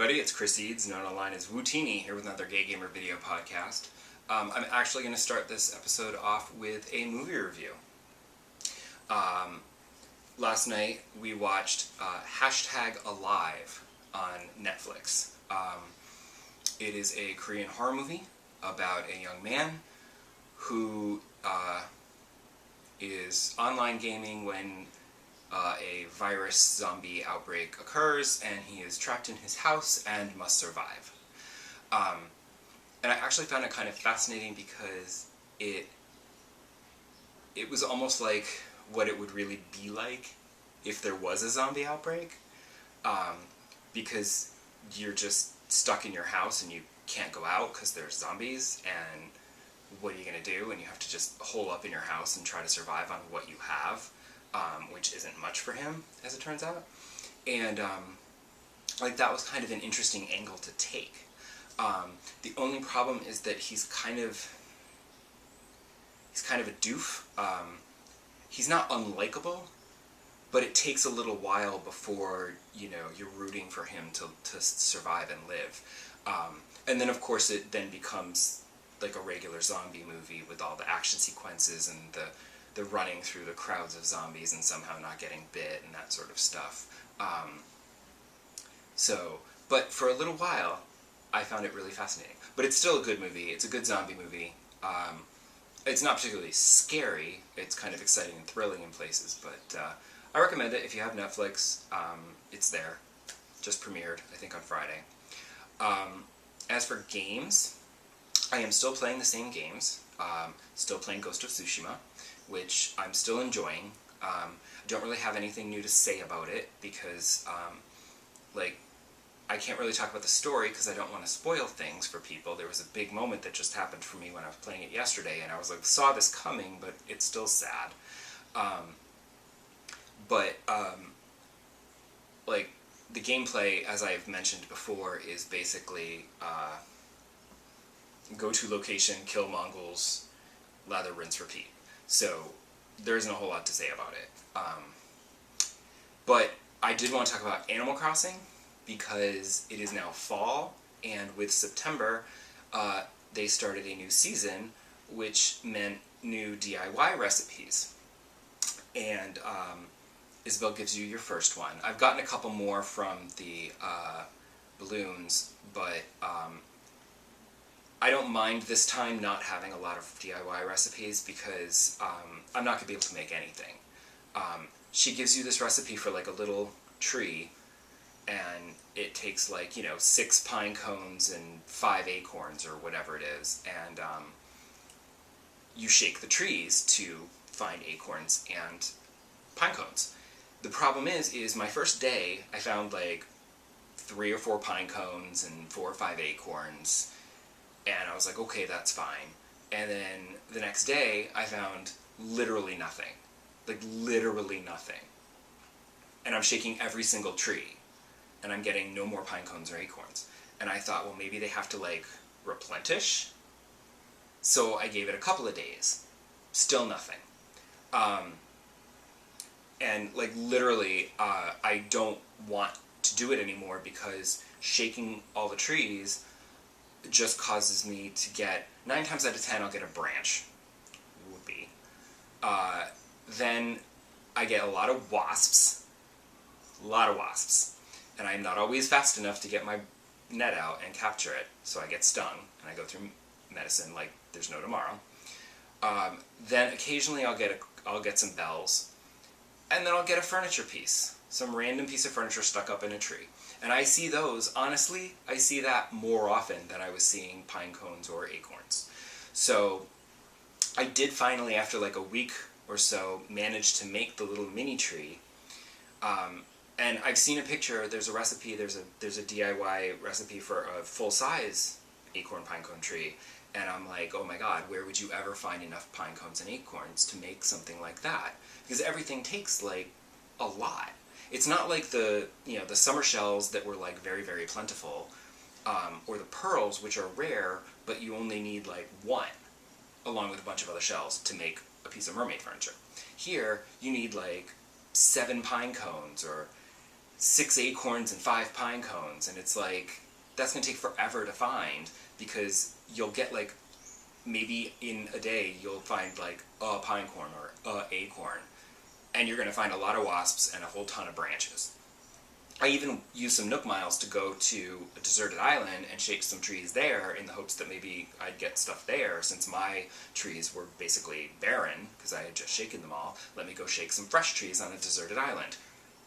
everybody, it's Chris Eads, known online as Wootini, here with another Gay Gamer video podcast. I'm actually going to start this episode off with a movie review. Last night we watched #Alive on Netflix. It is a Korean horror movie about a young man who is online gaming when a virus zombie outbreak occurs, and he is trapped in his house and must survive. And I actually found it kind of fascinating because it was almost like what it would really be like if there was a zombie outbreak, because you're just stuck in your house and you can't go out because there's zombies, and what are you going to do? And you have to just hole up in your house and try to survive on what you have. Which isn't much for him, as it turns out. And like, that was kind of an interesting angle to take. The only problem is that he's kind of a doof. He's not unlikable, but it takes a little while before, you know, you're rooting for him to survive and live. And then of course it then becomes like a regular zombie movie with all the action sequences and the running through the crowds of zombies and somehow not getting bit and that sort of stuff. But for a little while, I found it really fascinating. But it's still a good movie. It's a good zombie movie. It's not particularly scary. It's kind of exciting and thrilling in places, but I recommend it if you have Netflix. It's there. Just premiered, I think, on Friday. As for games, I am still playing the same games. Still playing Ghost of Tsushima, which I'm still enjoying. I don't really have anything new to say about it because, I can't really talk about the story because I don't want to spoil things for people. There was a big moment that just happened for me when I was playing it yesterday, and I was like, saw this coming, but it's still sad. The gameplay, as I've mentioned before, is basically go to location, kill Mongols, lather, rinse, repeat. So there isn't a whole lot to say about it. But I did want to talk about Animal Crossing because it is now fall, and with September they started a new season, which meant new DIY recipes. And Isabel gives you your first one. I've gotten a couple more from the balloons, but I don't mind this time not having a lot of DIY recipes because I'm not going to be able to make anything. She gives you this recipe for like a little tree, and it takes 6 pine cones and 5 acorns or whatever it is, and you shake the trees to find acorns and pine cones. The problem is my first day I found 3 or 4 pine cones and 4 or 5 acorns, and I was like, okay, that's fine. And then the next day, I found literally nothing. Literally nothing. And I'm shaking every single tree, and I'm getting no more pine cones or acorns. And I thought, well, maybe they have to, replenish? So I gave it a couple of days. Still nothing. And, literally, I don't want to do it anymore because shaking all the trees just causes me to get, 9 times out of 10, I'll get a branch. Whoopee. Then I get a lot of wasps. A lot of wasps. And I'm not always fast enough to get my net out and capture it, so I get stung, and I go through medicine like there's no tomorrow. Then occasionally I'll get some bells, and then I'll get a furniture piece. Some random piece of furniture stuck up in a tree. And I see those, honestly, I see that more often than I was seeing pine cones or acorns. So I did finally, after a week or so, manage to make the little mini tree. And I've seen a picture, there's a recipe, there's a DIY recipe for a full-size acorn pine cone tree. And I'm like, oh my god, where would you ever find enough pine cones and acorns to make something like that? Because everything takes, a lot. It's not like the summer shells that were very, very plentiful, or the pearls, which are rare, but you only need one, along with a bunch of other shells, to make a piece of mermaid furniture. Here, you need 7 pine cones, or 6 acorns and 5 pine cones, and it's like, that's going to take forever to find, because you'll get like, maybe in a day you'll find like a pine cone or a acorn, and you're going to find a lot of wasps and a whole ton of branches. I even used some Nook Miles to go to a deserted island and shake some trees there in the hopes that maybe I'd get stuff there, since my trees were basically barren because I had just shaken them all. Let me go shake some fresh trees on a deserted island.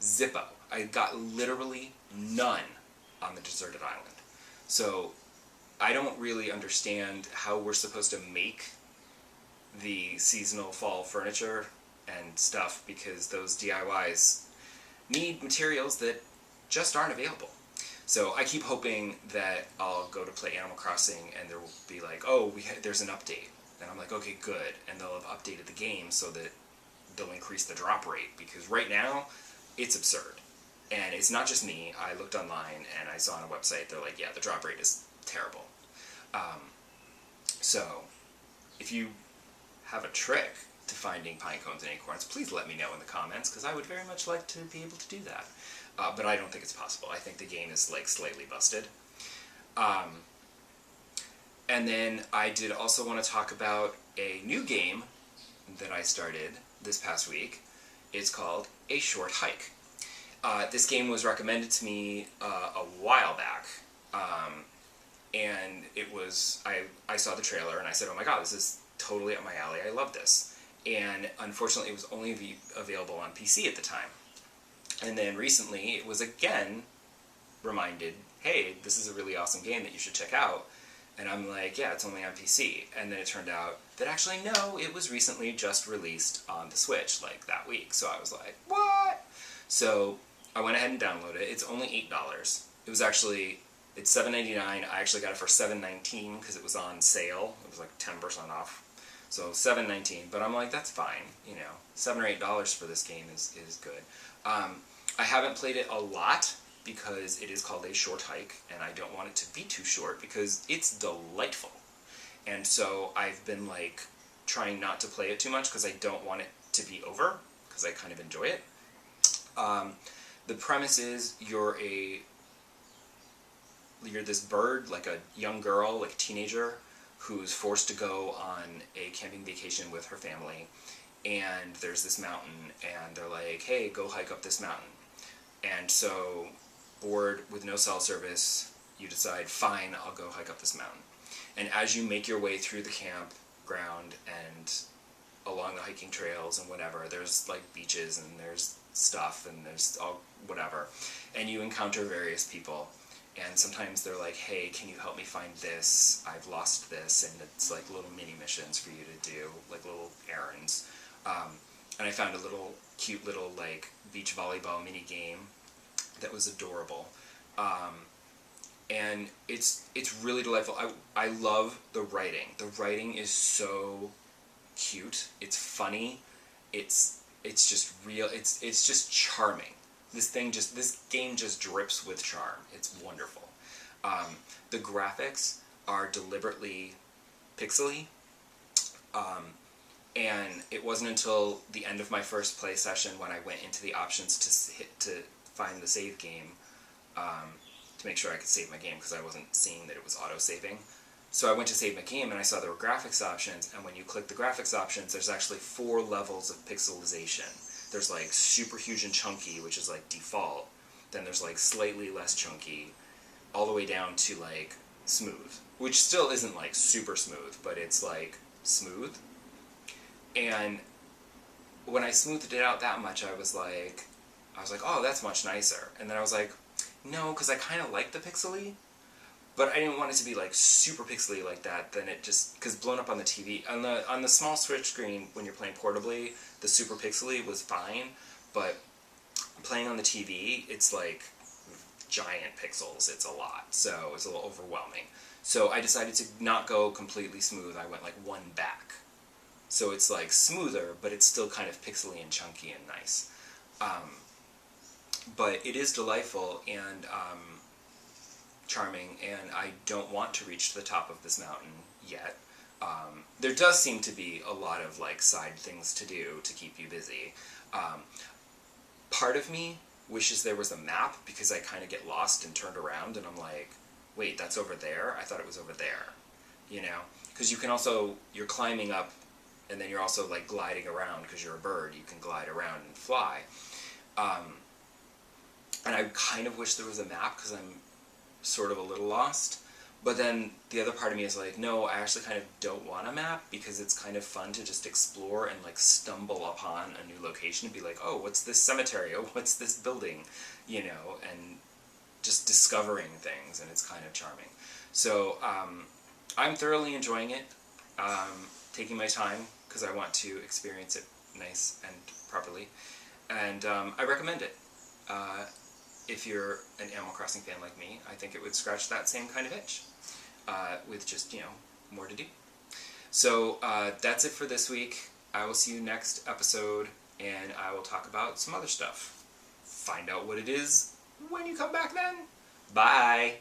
Zippo. I got literally none on the deserted island. So I don't really understand how we're supposed to make the seasonal fall furniture and stuff, because those DIYs need materials that just aren't available. So I keep hoping that I'll go to play Animal Crossing and there will be like, oh, there's an update. And I'm like, okay, good. And they'll have updated the game so that they'll increase the drop rate, because right now it's absurd. And it's not just me. I looked online and I saw on a website, they're like, yeah, the drop rate is terrible. So if you have a trick to finding pine cones and acorns, please let me know in the comments, because I would very much like to be able to do that. But I don't think it's possible. I think the game is like slightly busted. And then I did also want to talk about a new game that I started this past week. It's called A Short Hike. This game was recommended to me a while back. And it was, I saw the trailer and I said, oh my god, this is totally up my alley. I love this. And unfortunately it was only available on PC at the time. And then recently it was again reminded, hey, this is a really awesome game that you should check out. And I'm like, yeah, it's only on PC. And then it turned out that actually no, it was recently just released on the Switch, like that week. So I was like, what? So I went ahead and downloaded it. It's only $8. It was actually, it's $7.99. I actually got it for $7.19 because it was on sale. It was like 10% off. So $7.19, but I'm like, that's fine, you know. $7 or $8 for this game is good. I haven't played it a lot because it is called A Short Hike, and I don't want it to be too short because it's delightful. And so I've been like trying not to play it too much because I don't want it to be over, because I kind of enjoy it. The premise is you're this bird, like a young girl, like a teenager, who's forced to go on a camping vacation with her family, and there's this mountain, and they're like, hey, go hike up this mountain. And so, bored with no cell service, you decide, fine, I'll go hike up this mountain. And as you make your way through the campground and along the hiking trails and whatever, there's like beaches and there's stuff and there's all whatever, and you encounter various people. And sometimes they're like, hey, can you help me find this? I've lost this. And it's like little mini missions for you to do, like little errands. And I found a little cute little like beach volleyball mini game that was adorable. And it's really delightful. I love the writing. The writing is so cute. It's funny. It's just real. It's just charming. This game just drips with charm. It's wonderful. The graphics are deliberately pixely, and it wasn't until the end of my first play session when I went into the options to find the save game, to make sure I could save my game, because I wasn't seeing that it was auto-saving. So I went to save my game and I saw there were graphics options, and when you click the graphics options, there's actually 4 levels of pixelization. There's like super huge and chunky, which is like default. Then there's like slightly less chunky, all the way down to like smooth, which still isn't like super smooth, but it's like smooth. And when I smoothed it out that much, I was like, oh, that's much nicer. And then I was like, no, because I kind of like the pixely, but I didn't want it to be like super pixely like that. Then it just, because blown up on the TV, on the small Switch screen when you're playing portably, the super pixely was fine, but playing on the TV, it's like giant pixels. It's a lot, so it's a little overwhelming. So I decided to not go completely smooth. I went like one back. So it's like smoother, but it's still kind of pixely and chunky and nice. But it is delightful and charming, and I don't want to reach the top of this mountain yet. There does seem to be a lot of like side things to do to keep you busy. Part of me wishes there was a map, because I kind of get lost and turned around and I'm like, wait, that's over there? I thought it was over there. You know? Because you can also, you're climbing up and then you're also like gliding around because you're a bird. You can glide around and fly. And I kind of wish there was a map because I'm sort of a little lost. But then the other part of me is like, no, I actually kind of don't want a map because it's kind of fun to just explore and like stumble upon a new location and be like, oh, what's this cemetery? Oh, what's this building? You know, and just discovering things, and it's kind of charming. So I'm thoroughly enjoying it, taking my time because I want to experience it nice and properly, and I recommend it. If you're an Animal Crossing fan like me, I think it would scratch that same kind of itch, with just, you know, more to do. So that's it for this week. I will see you next episode, and I will talk about some other stuff. Find out what it is when you come back then. Bye!